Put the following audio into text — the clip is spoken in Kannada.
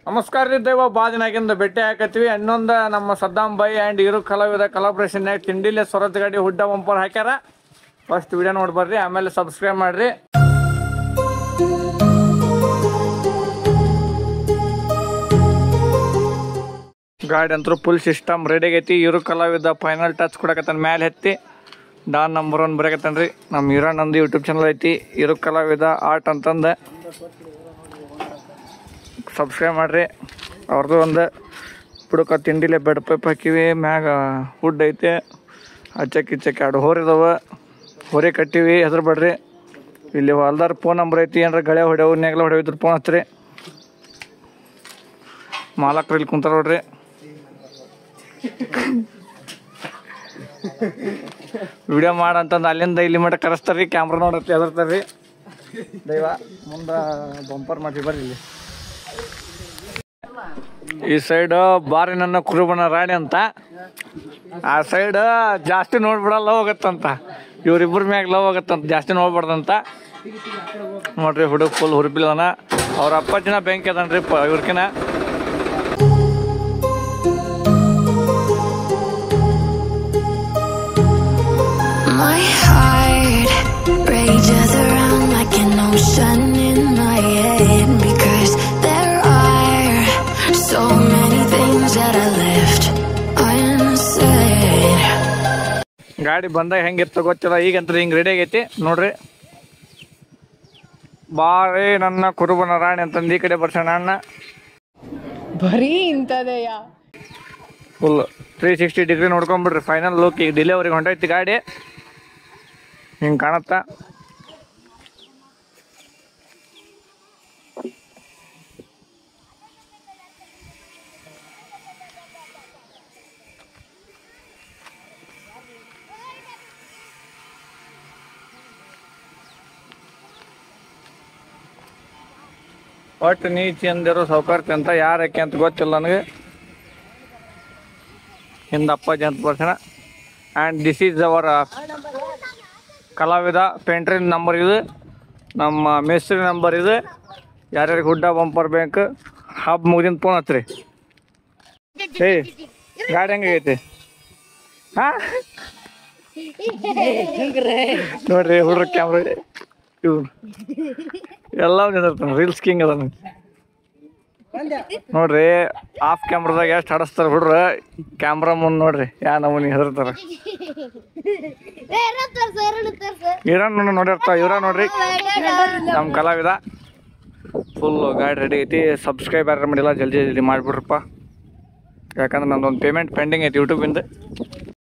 ನಮಸ್ಕಾರ ರೀ ದೈವ ಬಾದಿನಾಗಿಂದ ಭೇಟಿ ಹಾಕತ್ತೀವಿ. ಇನ್ನೊಂದು ನಮ್ಮ ಸದ್ದಾಂ ಬೈ ಆ್ಯಂಡ್ ಇರು ಕಲಾವಿದ ಕಲಾಬ್ರೇಷನ್ನಾಗ ತಿಂಡಿಲೆ ಸ್ವರತ್ ಗಾಡಿ ಹುಡ್ಡ ಬಂಪರ್ ಹಾಕ್ಯಾರ. ಫಸ್ಟ್ ವಿಡಿಯೋ ನೋಡಿ ಬರ್ರಿ, ಆಮೇಲೆ ಸಬ್ಸ್ಕ್ರೈಬ್ ಮಾಡ್ರಿ. ಗಾಡಿ ಅಂತೂ ಫುಲ್ ಸಿಸ್ಟಮ್ ರೆಡಿ ಆಗೈತಿ. ಇರು ಕಲಾವಿದ ಫೈನಲ್ ಟಚ್ ಕೊಡಕತ್ತಾನ. ಮ್ಯಾಲೆ ಹತ್ತಿ ಡಾನ್ ನಂಬರ್ 1 ಬರಕತ್ತಾನ್ರಿ. ನಮ್ಮ ಹಿರಣ್ಣಂದು ಯೂಟ್ಯೂಬ್ ಚಾನಲ್ ಐತಿ, ಇರು ಕಲಾವಿದ ಆರ್ಟ್ ಅಂತಂದು ಸಬ್ಸ್ಕ್ರೈಬ್ ಮಾಡ್ರಿ. ಅವ್ರದ್ದು ಒಂದು ಪುಡಕ ತಿಂಡಿಲೆ ಬೆಡ್ ಪೈಪ್ ಹಾಕಿವಿ. ಮ್ಯಾಗ ಫುಡ್ ಐತೆ, ಹಚ್ಚಕ್ಕೆ ಇಚ್ಚಕ್ಕೆ 2 ಹೋರಿದಾವೆ. ಹೊರೆ ಕಟ್ಟಿವಿ, ಹೆಸರು ಬಿಡ್ರಿ. ಇಲ್ಲಿ ಹೊಲ್ದಾರ ಫೋನ್ ನಂಬರ್ ಐತಿ. ಏನಾರ ಗಳೆ ಹೊಡೆವು ನೆಗಲ ಹೊಡೆವಿದ್ರು ಫೋನ್ ಹಚ್ರಿ. ಮಾಲಕ್ರು ಇಲ್ಲಿ ಕುಂತಾರ ನೋಡ್ರಿ. ವಿಡಿಯೋ ಮಾಡಂತಂದು ಅಲ್ಲಿಂದ ಇಲ್ಲಿ ಮಟ್ಟ ಕರೆಸ್ತಾರ್ರಿ. ಕ್ಯಾಮ್ರಾ ನೋಡತ್ತೆ ಹೆದರ್ತಾರ್ರಿ. ದೈವ ಮುಂದೆ ಬಂಪರ್ ಮಾಡಿ ಬರ್ರಿ. ಇಲ್ಲಿ ಈ ಸೈಡ್ ಬಾರಿ ನನ್ನ ಕುರುಬನ ರಾಣಿ ಅಂತ, ಆ ಸೈಡ್ ಜಾಸ್ತಿ ನೋಡ್ಬಿಡಲ್ಲ ಹೋಗತ್ತಂತ. ಇವ್ರಿಬ್ರ ಮ್ಯಾಗ ಲವ್ ಹೋಗತ್ತಂತ, ಜಾಸ್ತಿ ನೋಡ್ಬಾರ್ದಂತ ನೋಡ್ರಿ. ಹುಡುಗ ಫುಲ್ ಹುರುಪಿಲ್ಲನ. ಅವ್ರ ಅಪ್ಪಾಜಿನ ಬೆಂಕಿ ಅದನ್ರಿ ಇವ್ರಕಿನ. My heart rages around like an ocean in my head, because there are so many things that I left unsaid. ಗಾಡಿ ಬಂದಾಗ ಹೆಂಗಿರ್ತ ಗೊತ್ತಿಲ್ಲ. ಈಗಂತ ಹಿಂಗೆ ರೆಡಿ ಆಗೈತಿ ನೋಡ್ರಿ. ಬಾರಿ ನನ್ನ ಕುರುಬನ ರಾಣಿ ಅಂತಂದು ಈ ಕಡೆ ಬರ್ಸೋಣ ಅಣ್ಣ. ಬರೀ ಇಂಥದೆಯಾ ಫುಲ್ 360 ಡಿಗ್ರಿ ನೋಡ್ಕೊಂಬಿಡ್ರಿ. ಫೈನಲ್ ಲುಕ್ ಈಗ ಡಿಲಿವರಿಗೆ ಹೊಂಟೈತಿ ಗಾಡಿ. ಹಿಂಗೆ ಕಾಣತ್ತ. ಒಟ್ಟು ನೀಚಿ ಅಂದಿರೋ ಸೌಕರ್ಯ ಅಂತ ಯಾರಕ್ಕೆ ಅಂತ ಗೊತ್ತಿಲ್ಲ ನನಗೆ. ಹಿಂದೆ ಅಪ್ಪಾಜಿ ಅಂತ ಬರ್ಸೋಣ. ಆ್ಯಂಡ್ ದಿಸ್ ಈಸ್ ಅವರ್ ಕಲಾವಿದ ಪೇಂಟ್ರಿನ ನಂಬರ್ ಇದು, ನಮ್ಮ ಮೇಸ್ತ್ರಿ ನಂಬರ್ ಇದು. ಯಾರ್ಯಾರಿಗೆ ಹುಡ್ಡ ಬಂಪರ್ ಬೇಕು ಹಬ್ಬ ಮುಗಿದಿಂದ ಫೋನ್ ಹಚ್ರಿ. ಗಾಡಿ ಹೆಂಗೈತಿ ಹಾಂ ನೋಡ್ರಿ. ಹುಡ್ರ ಕ್ಯಾಮ್ರಾ ಇವ್ರು ಎಲ್ಲ ನಿಂದಿರ್ತಾನೆ. ರೀಲ್ಸ್ ಕಿಂಗ್ ಅದ ನೋಡ್ರಿ. ಆಫ್ ಕ್ಯಾಮ್ರಾದಾಗ ಎಷ್ಟು ಹಾಡಿಸ್ತಾರ ಹುಡ್ರ, ಕ್ಯಾಮ್ರಾ ಮುಂದೆ ನೋಡ್ರಿ ಯಾ ನಮೂನಿ ಹೆದರ್ತಾರ. ಇವ್ರನ್ನ ನೋಡಿರ್ತಾವ. ಇವ್ರ ನೋಡ್ರಿ ನಮ್ಮ ಕಲಾವಿದ. ಫುಲ್ ಗಾಡಿ ರೆಡಿ ಐತಿ. ಸಬ್ಸ್ಕ್ರೈಬ್ ಯಾರು ಮಾಡಿಲ್ಲ ಜಲ್ದಿ ಜಲ್ದಿ ಮಾಡಿಬಿಡ್ರಪ್ಪ, ಯಾಕಂದ್ರೆ ನಂದೊಂದು ಪೇಮೆಂಟ್ ಪೆಂಡಿಂಗ್ ಐತಿ ಯೂಟ್ಯೂಬಿಂದ.